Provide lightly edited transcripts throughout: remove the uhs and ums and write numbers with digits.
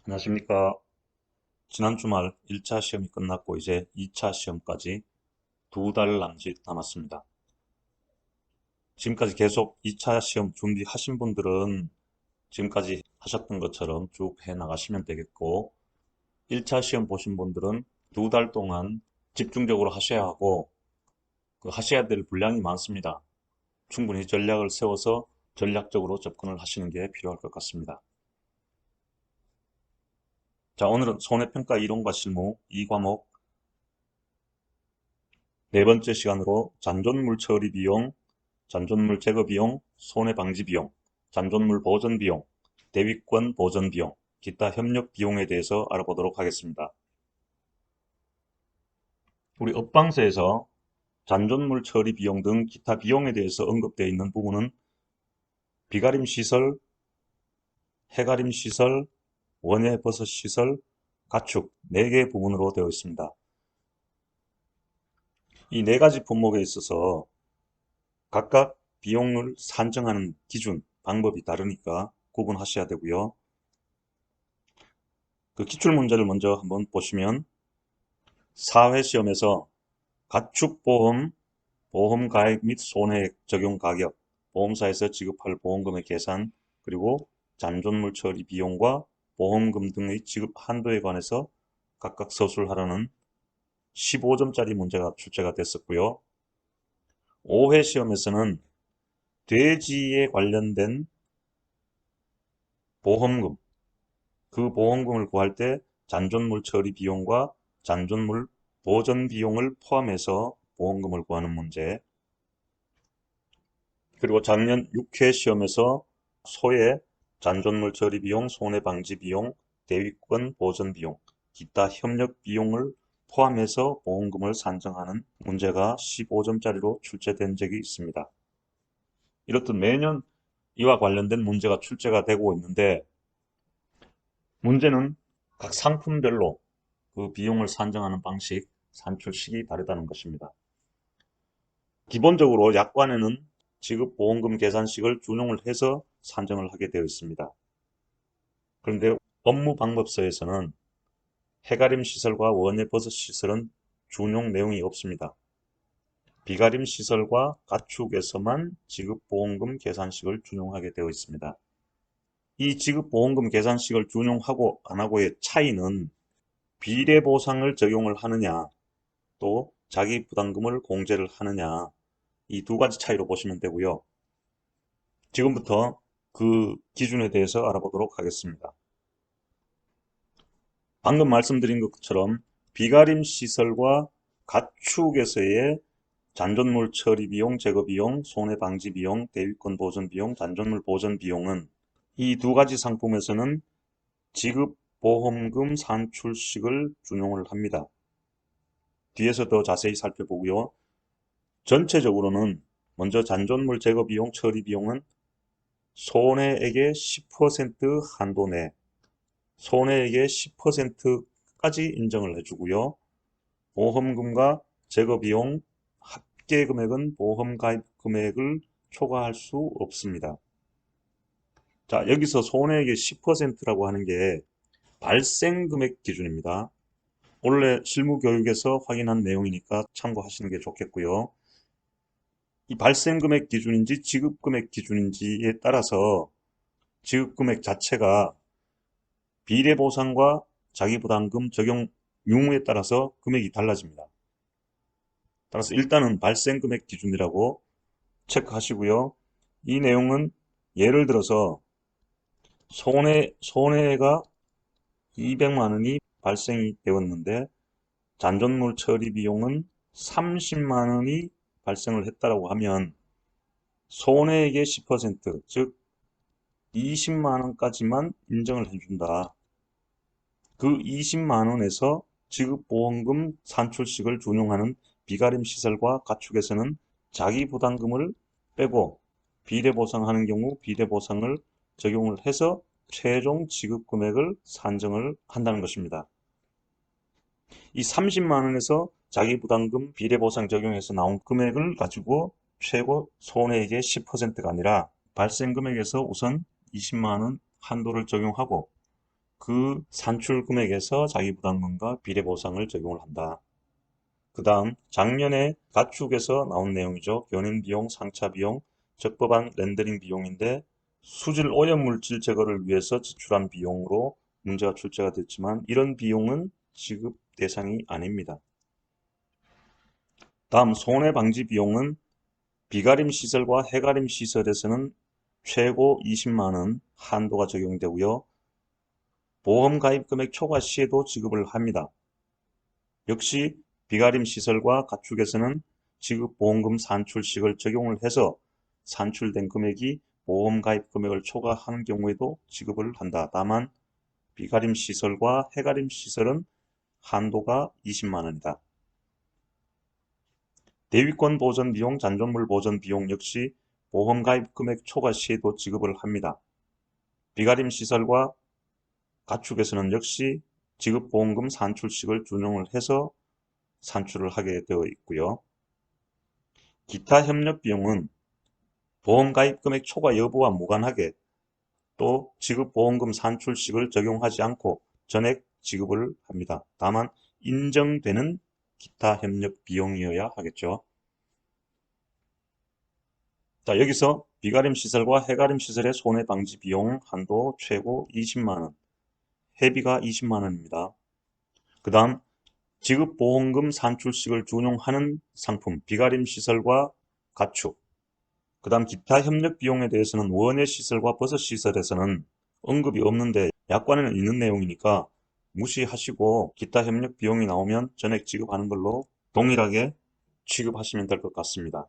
안녕하십니까. 지난 주말 1차 시험이 끝났고 이제 2차 시험까지 2달 남짓 남았습니다. 지금까지 계속 2차 시험 준비하신 분들은 지금까지 하셨던 것처럼 쭉 해 나가시면 되겠고, 1차 시험 보신 분들은 2달 동안 집중적으로 하셔야 하고, 그 하셔야 될 분량이 많습니다. 충분히 전략을 세워서 전략적으로 접근을 하시는 게 필요할 것 같습니다. 자, 오늘은 손해평가 이론과 실무 2과목 네 번째 시간으로 잔존물 처리 비용, 잔존물 제거 비용, 손해 방지 비용, 잔존물 보전 비용, 대위권 보전 비용, 기타 협력 비용에 대해서 알아보도록 하겠습니다. 우리 업방서에서 잔존물 처리 비용 등 기타 비용에 대해서 언급되어 있는 부분은 비가림 시설, 해가림 시설, 원예 버섯 시설, 가축 4개 부분으로 되어 있습니다. 이 4가지 품목에 있어서 각각 비용을 산정하는 기준, 방법이 다르니까 구분하셔야 되고요. 그 기출문제를 먼저 한번 보시면 사회시험에서 가축보험, 보험가액 및 손해액 적용 가격, 보험사에서 지급할 보험금의 계산, 그리고 잔존물 처리 비용과 보험금 등의 지급 한도에 관해서 각각 서술하라는 15점짜리 문제가 출제가 됐었고요. 5회 시험에서는 돼지에 관련된 보험금, 그 보험금을 구할 때 잔존물 처리 비용과 잔존물 보전 비용을 포함해서 보험금을 구하는 문제. 그리고 작년 6회 시험에서 소의 잔존물 처리 비용, 손해 방지 비용, 대위권 보전 비용, 기타 협력 비용을 포함해서 보험금을 산정하는 문제가 15점짜리로 출제된 적이 있습니다. 이렇듯 매년 이와 관련된 문제가 출제가 되고 있는데, 문제는 각 상품별로 그 비용을 산정하는 방식, 산출식이 다르다는 것입니다. 기본적으로 약관에는 지급보험금 계산식을 준용을 해서 산정을 하게 되어 있습니다. 그런데 업무방법서에서는 해가림 시설과 원예버섯 시설은 준용 내용이 없습니다. 비가림 시설과 가축에서만 지급보험금 계산식을 준용하게 되어 있습니다. 이 지급보험금 계산식을 준용하고 안 하고의 차이는 비례보상을 적용을 하느냐, 또 자기부담금을 공제를 하느냐, 이 2가지 차이로 보시면 되고요. 지금부터 그 기준에 대해서 알아보도록 하겠습니다. 방금 말씀드린 것처럼 비가림 시설과 가축에서의 잔존물 처리 비용, 제거 비용, 손해 방지 비용, 대위권 보전 비용, 잔존물 보전 비용은 이 2가지 상품에서는 지급 보험금 산출식을 준용을 합니다. 뒤에서 더 자세히 살펴보고요. 전체적으로는 먼저 잔존물 제거 비용, 처리 비용은 손해액의 10% 한도 내, 손해액의 10%까지 인정을 해주고요. 보험금과 제거 비용 합계 금액은 보험 가입 금액을 초과할 수 없습니다. 자, 여기서 손해액의 10%라고 하는 게 발생 금액 기준입니다. 원래 실무 교육에서 확인한 내용이니까 참고하시는 게 좋겠고요. 이 발생 금액 기준인지 지급 금액 기준인지에 따라서 지급 금액 자체가 비례보상과 자기부담금 적용 유무에 따라서 금액이 달라집니다. 따라서 일단은 발생 금액 기준이라고 체크하시고요. 이 내용은 예를 들어서 손해가 200만 원이 발생이 되었는데 잔존물 처리 비용은 30만 원이 발생을 했다라고 하면 손해액의 10%, 즉 20만 원까지만 인정을 해준다. 그 20만 원에서 지급보험금 산출식을 준용하는 비가림 시설과 가축에서는 자기부담금을 빼고 비례보상하는 경우 비례보상을 적용을 해서 최종 지급금액을 산정을 한다는 것입니다. 이 30만 원에서 자기부담금 비례보상 적용해서 나온 금액을 가지고 최고 손해액의 10%가 아니라 발생 금액에서 우선 20만 원 한도를 적용하고 그 산출 금액에서 자기부담금과 비례보상을 적용을 한다. 그 다음 작년에 가축에서 나온 내용이죠. 견인비용, 상차비용, 적법한 렌더링 비용인데 수질 오염물질 제거를 위해서 지출한 비용으로 문제가 출제가 됐지만 이런 비용은 지급 대상이 아닙니다. 다음 손해방지 비용은 비가림 시설과 해가림 시설에서는 최고 20만원 한도가 적용되고요. 보험 가입 금액 초과 시에도 지급을 합니다. 역시 비가림 시설과 가축에서는 지급보험금 산출식을 적용을 해서 산출된 금액이 보험 가입 금액을 초과하는 경우에도 지급을 한다. 다만 비가림 시설과 해가림 시설은 한도가 20만원이다. 대위권 보전 비용, 잔존물 보전 비용 역시 보험 가입 금액 초과 시에도 지급을 합니다. 비가림 시설과 가축에서는 역시 지급보험금 산출식을 준용을 해서 산출을 하게 되어 있고요. 기타 협력 비용은 보험 가입 금액 초과 여부와 무관하게 또 지급보험금 산출식을 적용하지 않고 전액 지급을 합니다. 다만 인정되는 기타 협력 비용이어야 하겠죠. 자, 여기서 비가림 시설과 해가림 시설의 손해방지 비용 한도 최고 20만원, 해비가 20만원입니다. 그 다음 지급보험금 산출식을 준용하는 상품, 비가림 시설과 가축, 그 다음 기타 협력 비용에 대해서는 원예 시설과 버섯 시설에서는 언급이 없는데 약관에는 있는 내용이니까 무시하시고 기타 협력 비용이 나오면 전액 지급하는 걸로 동일하게 취급하시면 될 것 같습니다.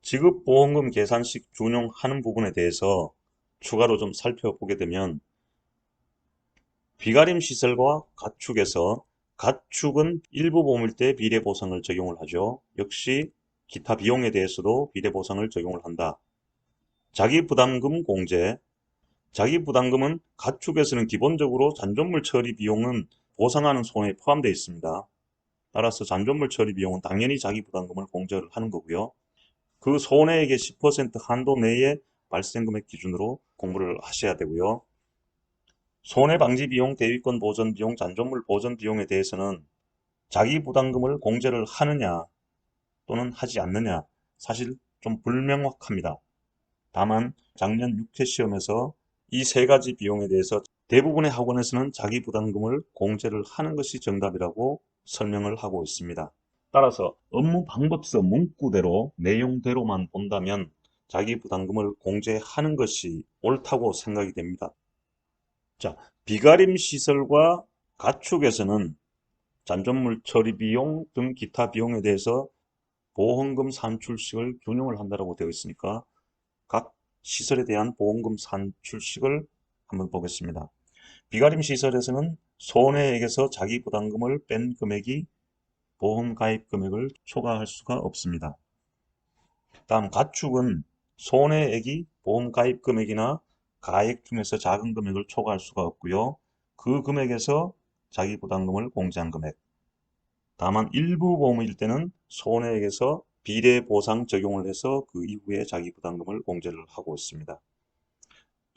지급보험금 계산식 준용하는 부분에 대해서 추가로 좀 살펴보게 되면 비가림 시설과 가축에서 가축은 일부 보험일 때 비례보상을 적용을 하죠. 역시 기타 비용에 대해서도 비례보상을 적용을 한다. 자기부담금 공제. 자기부담금은 가축에서는 기본적으로 잔존물 처리 비용은 보상하는 손해에 포함되어 있습니다. 따라서 잔존물 처리 비용은 당연히 자기부담금을 공제를 하는 거고요. 그 손해액의 10% 한도 내에 발생금액 기준으로 공부를 하셔야 되고요. 손해방지 비용, 대위권 보전 비용, 잔존물 보전 비용에 대해서는 자기부담금을 공제를 하느냐 또는 하지 않느냐 사실 좀 불명확합니다. 다만 작년 6회 시험에서 이 세 가지 비용에 대해서 대부분의 학원에서는 자기부담금을 공제를 하는 것이 정답이라고 설명을 하고 있습니다. 따라서 업무 방법서 문구대로 내용대로만 본다면 자기부담금을 공제하는 것이 옳다고 생각이 됩니다. 자, 비가림 시설과 가축에서는 잔존물 처리 비용 등 기타 비용에 대해서 보험금 산출식을 준용을 한다고 되어 있으니까 각 시설에 대한 보험금 산출식을 한번 보겠습니다. 비가림 시설에서는 손해액에서 자기부담금을 뺀 금액이 보험 가입 금액을 초과할 수가 없습니다. 다음 가축은 손해액이 보험 가입 금액이나 가액 중에서 작은 금액을 초과할 수가 없고요. 그 금액에서 자기부담금을 공제한 금액. 다만 일부 보험일 때는 손해액에서 비례 보상 적용을 해서 그 이후에 자기부담금을 공제를 하고 있습니다.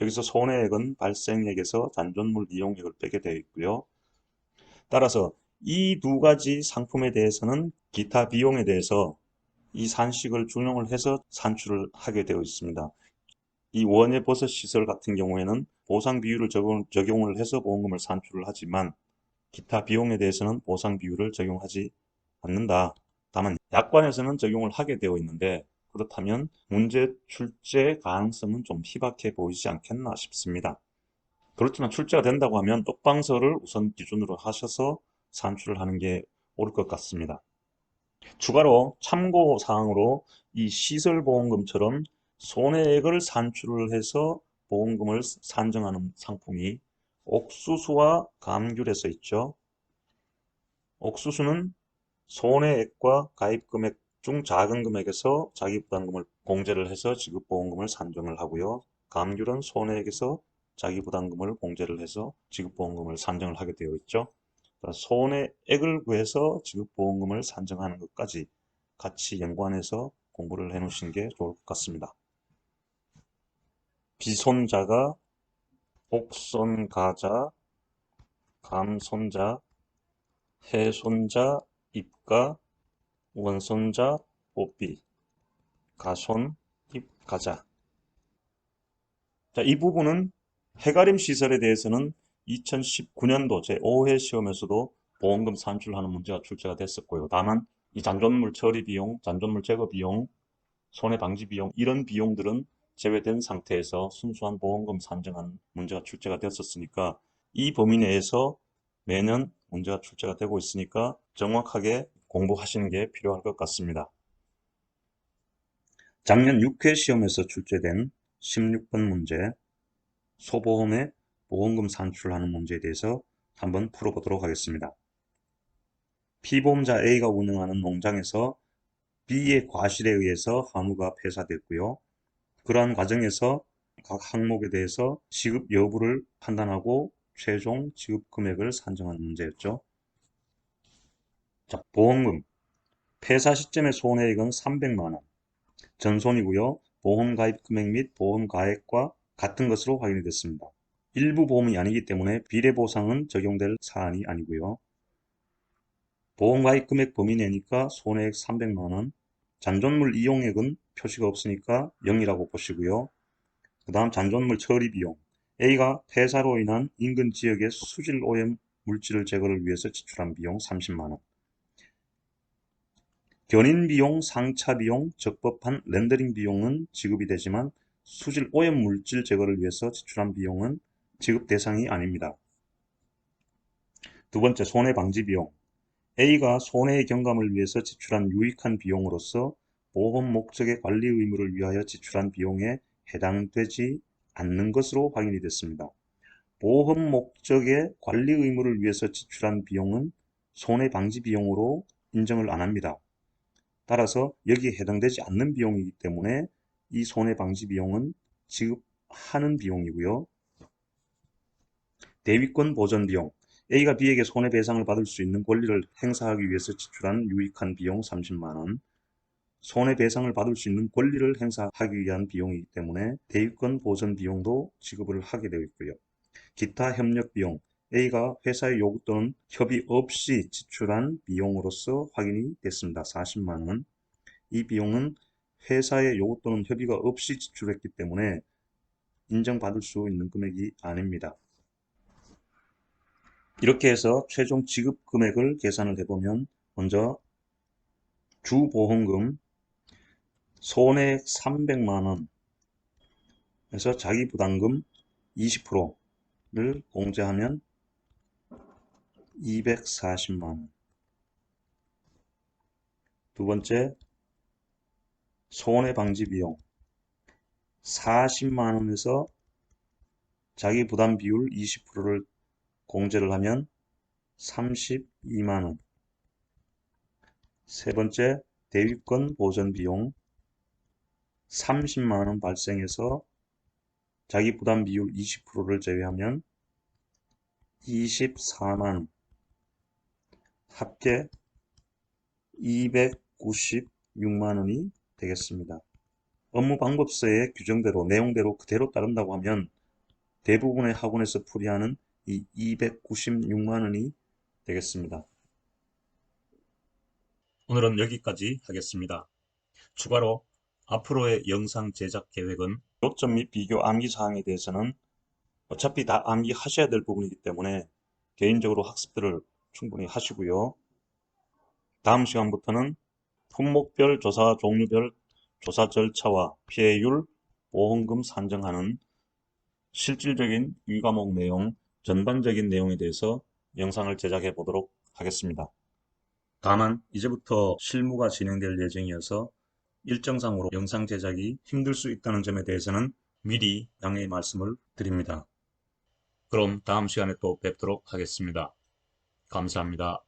여기서 손해액은 발생액에서 잔존물 이용액을 빼게 되어 있고요. 따라서 이 두 가지 상품에 대해서는 기타 비용에 대해서 이 산식을 준용을 해서 산출을 하게 되어 있습니다. 이 원예 버섯 시설 같은 경우에는 보상 비율을 적용을 해서 보험금을 산출을 하지만 기타 비용에 대해서는 보상 비율을 적용하지 않는다. 다만 약관에서는 적용을 하게 되어 있는데 그렇다면 문제 출제 가능성은 좀 희박해 보이지 않겠나 싶습니다. 그렇지만 출제가 된다고 하면 똑방서를 우선 기준으로 하셔서 산출을 하는 게 옳을 것 같습니다. 추가로 참고사항으로 이 시설보험금처럼 손해액을 산출을 해서 보험금을 산정하는 상품이 옥수수와 감귤에서 있죠. 옥수수는 손해액과 가입금액 중 작은 금액에서 자기부담금을 공제를 해서 지급보험금을 산정을 하고요. 감귤은 손해액에서 자기부담금을 공제를 해서 지급보험금을 산정을 하게 되어 있죠. 손해액을 구해서 지급보험금을 산정하는 것까지 같이 연관해서 공부를 해 놓으시는 게 좋을 것 같습니다. 비손자가 옥손가자, 감손자, 해손자, 입가, 원손자, 뽀삐, 가손, 입, 가자. 자, 이 부분은 해가림 시설에 대해서는 2019년도 제5회 시험에서도 보험금 산출하는 문제가 출제가 됐었고요. 다만 이 잔존물 처리 비용, 잔존물 제거 비용, 손해 방지 비용 이런 비용들은 제외된 상태에서 순수한 보험금 산정하는 문제가 출제가 됐었으니까 이 범위 내에서 매년 문제가 출제가 되고 있으니까 정확하게 공부하시는 게 필요할 것 같습니다. 작년 6회 시험에서 출제된 16번 문제, 소보험의 보험금 산출하는 문제에 대해서 한번 풀어보도록 하겠습니다. 피보험자 A가 운영하는 농장에서 B의 과실에 의해서 한우가 폐사됐고요. 그러한 과정에서 각 항목에 대해서 지급 여부를 판단하고 최종 지급 금액을 산정하는 문제였죠. 자, 보험금. 폐사 시점의 손해액은 300만 원. 전손이고요. 보험 가입 금액 및 보험 가액과 같은 것으로 확인이 됐습니다. 일부 보험이 아니기 때문에 비례보상은 적용될 사안이 아니고요. 보험 가입 금액 범위 내니까 손해액 300만 원. 잔존물 이용액은 표시가 없으니까 0이라고 보시고요. 그 다음 잔존물 처리 비용. A가 폐사로 인한 인근 지역의 수질 오염 물질 제거를 위해서 지출한 비용 30만 원. 견인 비용, 상차 비용, 적법한 렌더링 비용은 지급이 되지만 수질 오염 물질 제거를 위해서 지출한 비용은 지급 대상이 아닙니다. 두 번째, 손해 방지 비용. A가 손해의 경감을 위해서 지출한 유익한 비용으로서 보험 목적의 관리 의무를 위하여 지출한 비용에 해당되지 않는 것으로 확인이 됐습니다. 보험 목적의 관리 의무를 위해서 지출한 비용은 손해 방지 비용으로 인정을 안 합니다. 따라서 여기에 해당되지 않는 비용이기 때문에 이 손해 방지 비용은 지급하는 비용이고요. 대위권 보전 비용. A가 B에게 손해배상을 받을 수 있는 권리를 행사하기 위해서 지출한 유익한 비용 30만 원. 손해배상을 받을 수 있는 권리를 행사하기 위한 비용이기 때문에 대위권 보전 비용도 지급을 하게 되어 있고요. 기타 협력 비용. A가 회사의 요구 또는 협의 없이 지출한 비용으로서 확인이 됐습니다. 40만 원. 이 비용은 회사의 요구 또는 협의가 없이 지출했기 때문에 인정받을 수 있는 금액이 아닙니다. 이렇게 해서 최종 지급 금액을 계산을 해보면 먼저 주보험금 손해액 300만 원에서 자기부담금 20%를 공제하면 240만 원. 두 번째, 손해방지 비용 40만 원에서 자기부담 비율 20%를 공제를 하면 32만 원. 세 번째, 대위권 보전 비용 30만 원 발생해서 자기 부담 비율 20%를 제외하면 24만 원. 합계 296만 원이 되겠습니다. 업무 방법서의 규정대로 내용대로 그대로 따른다고 하면 대부분의 학원에서 풀이하는 이 296만 원이 되겠습니다. 오늘은 여기까지 하겠습니다. 추가로 앞으로의 영상 제작 계획은 요점 및 비교 암기 사항에 대해서는 어차피 다 암기하셔야 될 부분이기 때문에 개인적으로 학습들을 충분히 하시고요. 다음 시간부터는 품목별 조사 종류별 조사 절차와 피해율, 보험금 산정하는 실질적인 이 과목 내용, 전반적인 내용에 대해서 영상을 제작해 보도록 하겠습니다. 다만 이제부터 실무가 진행될 예정이어서 일정상으로 영상 제작이 힘들 수 있다는 점에 대해서는 미리 양해의 말씀을 드립니다. 그럼 다음 시간에 또 뵙도록 하겠습니다. 감사합니다.